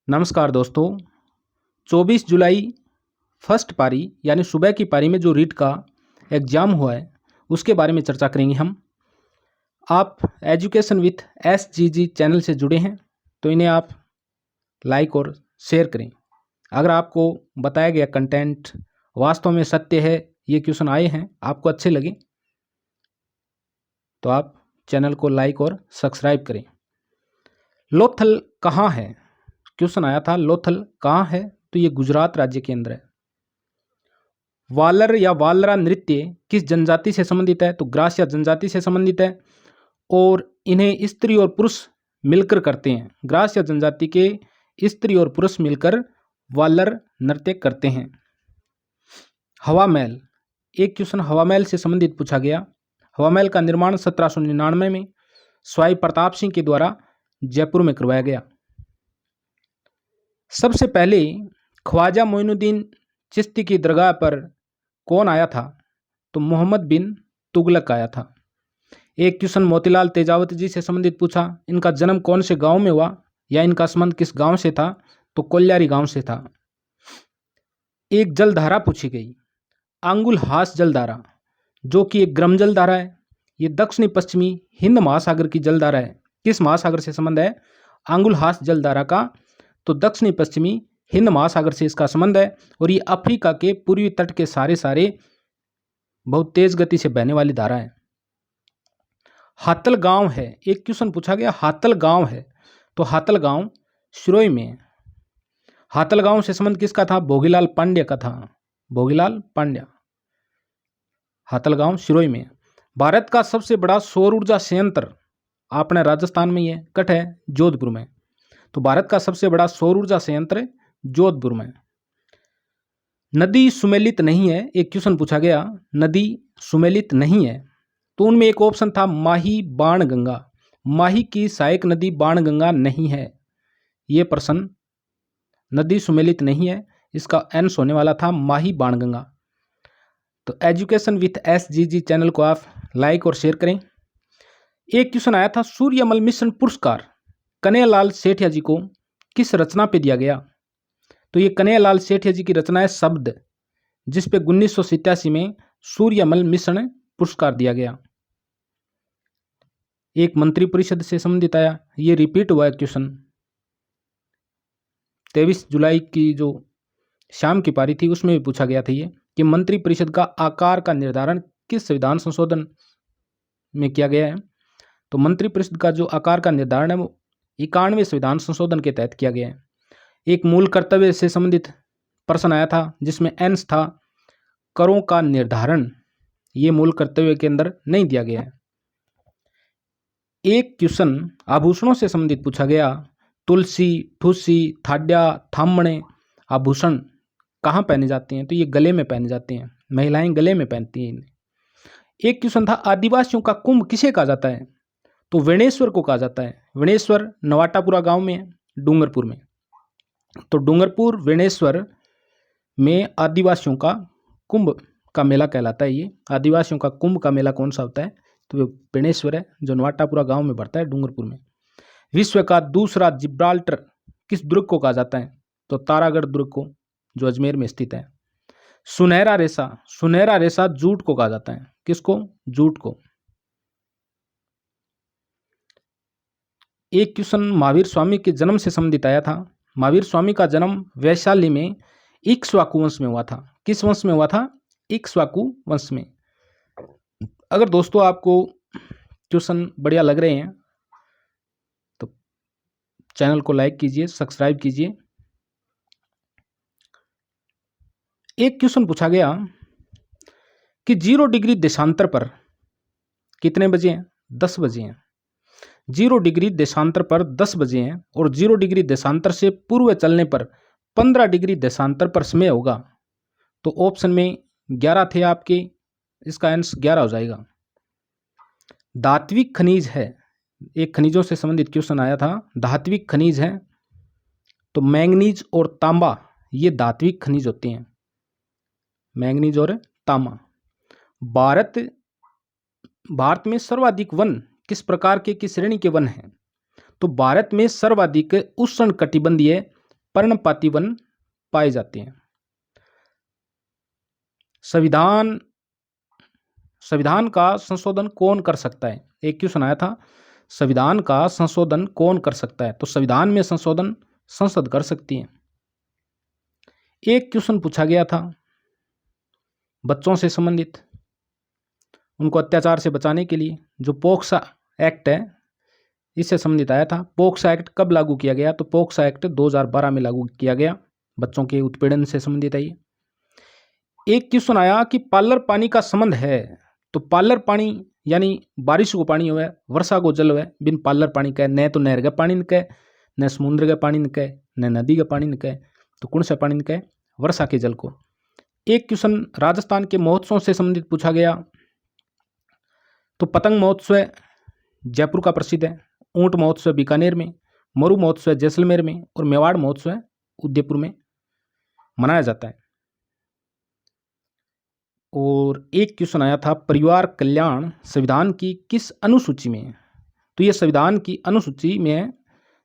नमस्कार दोस्तों। 24 जुलाई फर्स्ट पारी यानी सुबह की पारी में जो रीट का एग्ज़ाम हुआ है उसके बारे में चर्चा करेंगे हम। आप एजुकेशन विथ SGG चैनल से जुड़े हैं तो इन्हें आप लाइक और शेयर करें। अगर आपको बताया गया कंटेंट वास्तव में सत्य है, ये क्वेश्चन आए हैं, आपको अच्छे लगे तो आप चैनल को लाइक और सब्सक्राइब करें। लोथल कहाँ है? क्वेश्चन आया था, लोथल कहाँ है? तो ये गुजरात राज्य के अंदर है। वालर या वालरा नृत्य किस जनजाति से संबंधित है? तो ग्रास्य जनजाति से संबंधित है और इन्हें स्त्री और पुरुष मिलकर करते हैं। ग्रास्य जनजाति के स्त्री और पुरुष मिलकर वालर नृत्य करते हैं। हवा महल, एक क्वेश्चन हवा महल से संबंधित पूछा गया। हवा महल का निर्माण 1799 में स्वाई प्रताप सिंह के द्वारा जयपुर में करवाया गया। सबसे पहले ख्वाजा मोइनुद्दीन चिश्ती की दरगाह पर कौन आया था? तो मोहम्मद बिन तुगलक आया था। एक क्वेश्चन मोतीलाल तेजावत जी से संबंधित पूछा, इनका जन्म कौन से गांव में हुआ या इनका संबंध किस गांव से था? तो कोल्यारी गांव से था। एक जलधारा पूछी गई, आंगुलहास जलधारा, जो कि एक ग्रम जलधारा है। ये दक्षिणी पश्चिमी हिंद महासागर की जलधारा है। किस महासागर से संबंध है आंगुलहास जलधारा का? तो दक्षिणी पश्चिमी हिंद महासागर से इसका संबंध है और ये अफ्रीका के पूर्वी तट के सारे बहुत तेज गति से बहने वाली धारा है। हातल गांव है, एक क्वेश्चन पूछा गया, हातल गांव है तो हातल गांव सिरोही में है। हातल गांव से संबंध किसका था? भोगीलाल पांड्या का था। भोगीलाल पांड्या। हातल गांव सिरोही में है। भारत का सबसे बड़ा सौर ऊर्जा संयंत्र अपने राजस्थान में ही है, कट है जोधपुर में। तो भारत का सबसे बड़ा सौर ऊर्जा संयंत्र जोधपुर में। नदी सुमेलित नहीं है, एक क्वेश्चन पूछा गया, नदी सुमेलित नहीं है तो उनमें एक ऑप्शन था माही बाणगंगा। माही की सहायक नदी बाणगंगा नहीं है। ये प्रश्न नदी सुमेलित नहीं है, इसका आंसर होने वाला था माही बाणगंगा। तो एजुकेशन विथ SGG चैनल को आप लाइक और शेयर करें। एक क्वेश्चन आया था, सूर्यमल मिशन पुरस्कार कन्हैयालाल सेठिया जी को किस रचना पे दिया गया? तो ये कन्हैयालाल सेठिया जी की रचना है शब्द, जिस पे 1987 में सूर्यमल मिशन पुरस्कार दिया गया। एक मंत्री परिषद से संबंधित आया, ये रिपीट हुआ है क्वेश्चन। 23 जुलाई की जो शाम की पारी थी उसमें भी पूछा गया था ये कि मंत्री परिषद का आकार का निर्धारण किस संविधान संशोधन में किया गया है? तो मंत्री परिषद का जो आकार का निर्धारण है वो 91वें संविधान संशोधन के तहत किया गया है। एक मूल कर्तव्य से संबंधित प्रश्न आया था जिसमें एंस था करों का निर्धारण, ये मूल कर्तव्य के अंदर नहीं दिया गया है। एक क्वेश्चन आभूषणों से संबंधित पूछा गया, तुलसी, ठुसी, थाड्या, थामणे आभूषण कहाँ पहने जाते हैं? तो ये गले में पहने जाते हैं, महिलाएं गले में पहनती हैं इन्हें। एक क्वेश्चन था, आदिवासियों का कुंभ किसे कहा जाता है? तो वेणेश्वर को कहा जाता है। वेणेश्वर नवाटापुरा गांव में है, डूंगरपुर में। तो डूंगरपुर वेणेश्वर में आदिवासियों का कुंभ का मेला कहलाता है। ये आदिवासियों का कुंभ का मेला कौन सा होता है? तो वो बेणेश्वर है जो नवाटापुरा गांव में पड़ता है, डूंगरपुर में। विश्व का दूसरा जिब्राल्टर किस दुर्ग को कहा जाता है? तो तारागढ़ दुर्ग को, जो अजमेर में स्थित है। सुनहरा रेशा, सुनहरा रेशा जूट को कहा जाता है। किसको? जूट को। एक क्वेश्चन महावीर स्वामी के जन्म से संबंधित आया था। महावीर स्वामी का जन्म वैशाली में इक्ष्वाकु वंश में हुआ था। किस वंश में हुआ था? इक्ष्वाकु वंश में। अगर दोस्तों आपको क्वेश्चन बढ़िया लग रहे हैं तो चैनल को लाइक कीजिए, सब्सक्राइब कीजिए। एक क्वेश्चन पूछा गया कि 0 डिग्री देशांतर पर कितने बजे हैं? 10 बजे हैं। 0 डिग्री देशांतर पर 10 बजे हैं और 0 डिग्री देशांतर से पूर्व चलने पर 15 डिग्री देशांतर पर समय होगा। तो ऑप्शन में 11 थे आपके, इसका आंसर 11 हो जाएगा। धात्विक खनिज है, एक खनिजों से संबंधित क्वेश्चन आया था। धात्विक खनिज है तो मैंगनीज और तांबा, ये धात्विक खनिज होते हैं, मैंगनीज और तांबा। भारत में सर्वाधिक वन किस प्रकार के, किस श्रेणी के वन हैं? तो भारत में सर्वाधिक उष्णकटिबंधीय पर्णपाती वन पाए जाते हैं। संविधान का संशोधन कौन कर सकता है? एक क्वेश्चन आया था, संविधान का संशोधन कौन कर सकता है? तो संविधान में संशोधन संसद कर सकती है। एक क्वेश्चन पूछा गया था बच्चों से संबंधित, उनको अत्याचार से बचाने के लिए जो पोक्सा एक्ट है, इससे संबंधित आया था। पोक्सा एक्ट कब लागू किया गया? तो पोक्सा एक्ट 2012 में लागू किया गया। बच्चों के उत्पीड़न से संबंधित है ये। एक क्वेश्चन आया कि पार्लर पानी का संबंध है, तो पार्लर पानी यानी बारिश को पानी हुआ, वर्षा को जल हुआ, बिन पार्लर पानी का न तो नहर का पानी निकले, न समुद्र का पानी निकले, न नदी का पानी निकले, तो कौन सा पानी निकले? वर्षा के जल को। एक क्वेश्चन राजस्थान के महोत्सव से संबंधित पूछा गया, तो पतंग महोत्सव जयपुर का प्रसिद्ध है, ऊंट महोत्सव बीकानेर में, मरु महोत्सव जैसलमेर में और मेवाड़ महोत्सव उदयपुर में मनाया जाता है। और एक क्वेश्चन आया था परिवार कल्याण संविधान की किस अनुसूची में है? तो ये संविधान की अनुसूची में है।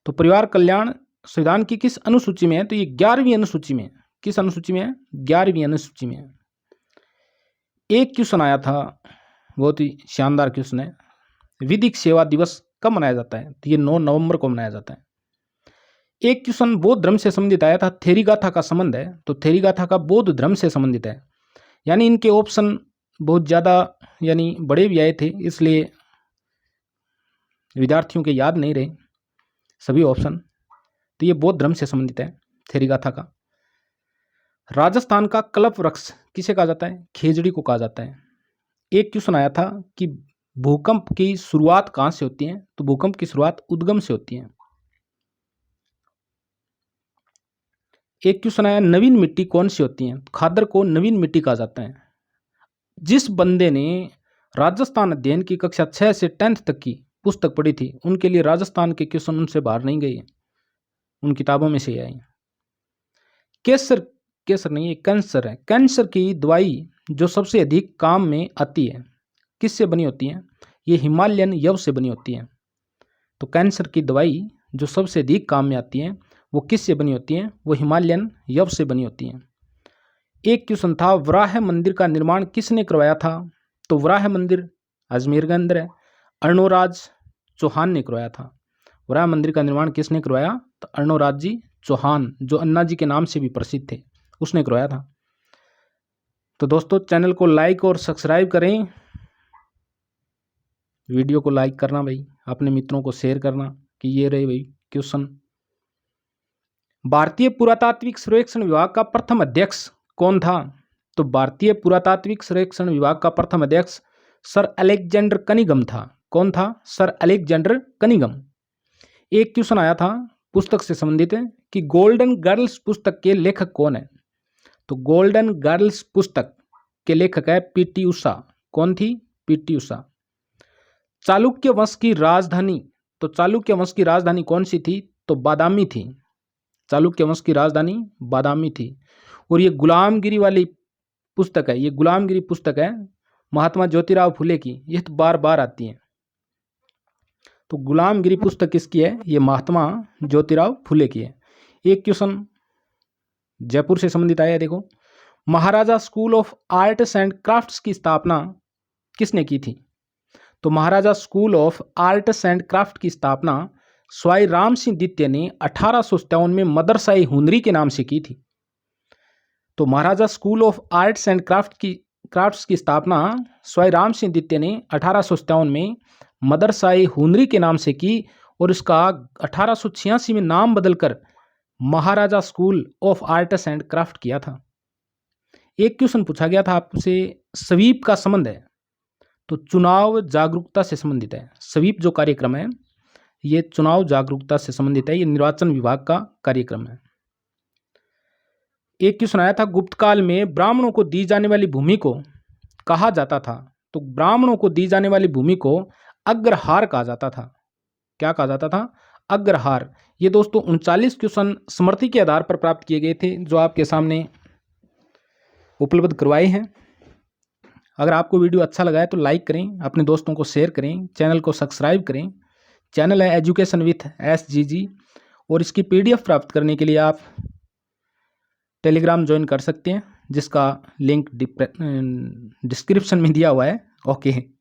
तो परिवार कल्याण संविधान की किस अनुसूची में है? तो ये 11वीं अनुसूची में है। किस अनुसूची में है? 11वीं अनुसूची में है। एक क्वेश्चन आया था, बहुत ही शानदार क्वेश्चन है, विधिक सेवा दिवस कब मनाया जाता है? तो ये 9 नवंबर को मनाया जाता है। एक क्वेश्चन बौद्ध धर्म से संबंधित आया था, थेरी गाथा का संबंध है, तो थेरी गाथा का बौद्ध धर्म से संबंधित है। यानी इनके ऑप्शन बहुत ज़्यादा यानी बड़े भी आए थे, इसलिए विद्यार्थियों के याद नहीं रहे सभी ऑप्शन। तो ये बौद्ध धर्म से संबंधित है थेरी गाथा का। राजस्थान का कल्प वृक्ष किसे कहा जाता है? खेजड़ी को कहा जाता है। एक क्वेश्चन आया था कि भूकंप की शुरुआत कहाँ से होती है? तो भूकंप की शुरुआत उद्गम से होती है। एक क्वेश्चन आया नवीन मिट्टी कौन सी होती है? खादर को नवीन मिट्टी कहा जाता है। जिस बंदे ने राजस्थान अध्ययन की कक्षा 6 से 10th तक की पुस्तक पढ़ी थी, उनके लिए राजस्थान के क्वेश्चन उनसे बाहर नहीं गए, उन किताबों में से आए। कैंसर नहीं, ये कैंसर है। कैंसर की दवाई जो सबसे अधिक काम में आती है किससे बनी होती है? ये हिमालयन यव से बनी होती है। तो कैंसर की दवाई जो सबसे अधिक काम में आती है वो किससे बनी होती है? वो हिमालयन यव से बनी होती है। एक क्वेश्चन था वराह मंदिर का निर्माण किसने करवाया था? तो वराह मंदिर अजमेर के अंदर है, अर्णोराज चौहान ने करवाया था। वराह मंदिर का निर्माण किसने करवाया? तो अर्णोराज जी चौहान, जो अन्ना जी के नाम से भी प्रसिद्ध थे, उसने करवाया था। तो दोस्तों चैनल को लाइक और सब्सक्राइब करें, वीडियो को लाइक करना भाई, अपने मित्रों को शेयर करना कि ये रहे भाई क्वेश्चन। भारतीय पुरातात्विक सर्वेक्षण विभाग का प्रथम अध्यक्ष कौन था? तो भारतीय पुरातात्विक सर्वेक्षण विभाग का प्रथम अध्यक्ष सर अलेक्जेंडर कनिंघम था। कौन था? Sir Alexander Cunningham. एक क्वेश्चन आया था पुस्तक से संबंधित है कि गोल्डन गर्ल्स पुस्तक के लेखक कौन है? तो गोल्डन गर्ल्स पुस्तक के लेखक है पीटी उषा। कौन थी? पीटी उषा। चालुक्य वंश की राजधानी, तो चालुक्य वंश की राजधानी कौन सी थी? तो बादामी थी। चालुक्य वंश की राजधानी बादामी थी। और ये गुलामगिरी वाली पुस्तक है, ये गुलामगिरी पुस्तक है महात्मा ज्योतिराव फुले की, ये तो बार बार आती है। तो गुलामगिरी पुस्तक किसकी है? ये महात्मा ज्योतिराव फुले की है। एक क्वेश्चन जयपुर से संबंधित आया है, देखो, Maharaja school of arts and crafts की स्थापना किसने की थी? तो Maharaja school of arts and craft की स्थापना स्वाई राम सिंह द्वितीय ने 1857 में मदरसा-ए हुनरी के नाम से की थी। तो Maharaja school of arts and crafts की स्थापना स्वाई राम सिंह द्वितीय ने 1857 में मदरसा-ए हुनरी के नाम से की और इसका 1886 में नाम बदलकर Maharaja school of arts and craft किया था। एक क्वेश्चन पूछा गया था आपसे, स्वीप का संबंध है, तो चुनाव जागरूकता से संबंधित है। स्वीप जो कार्यक्रम है ये चुनाव जागरूकता से संबंधित है, ये निर्वाचन विभाग का कार्यक्रम है। एक क्वेश्चन आया था गुप्तकाल में ब्राह्मणों को दी जाने वाली भूमि को कहा जाता था? तो ब्राह्मणों को दी जाने वाली भूमि को अग्रहार कहा जाता था। क्या कहा जाता था? अग्रहार। ये दोस्तों 39 क्वेश्चन स्मृति के आधार पर प्राप्त किए गए थे जो आपके सामने उपलब्ध करवाए हैं। अगर आपको वीडियो अच्छा लगा है तो लाइक करें, अपने दोस्तों को शेयर करें, चैनल को सब्सक्राइब करें। चैनल है एजुकेशन विथ SGG और इसकी PDF प्राप्त करने के लिए आप टेलीग्राम ज्वाइन कर सकते हैं, जिसका लिंक डिस्क्रिप्शन में दिया हुआ है। ओके।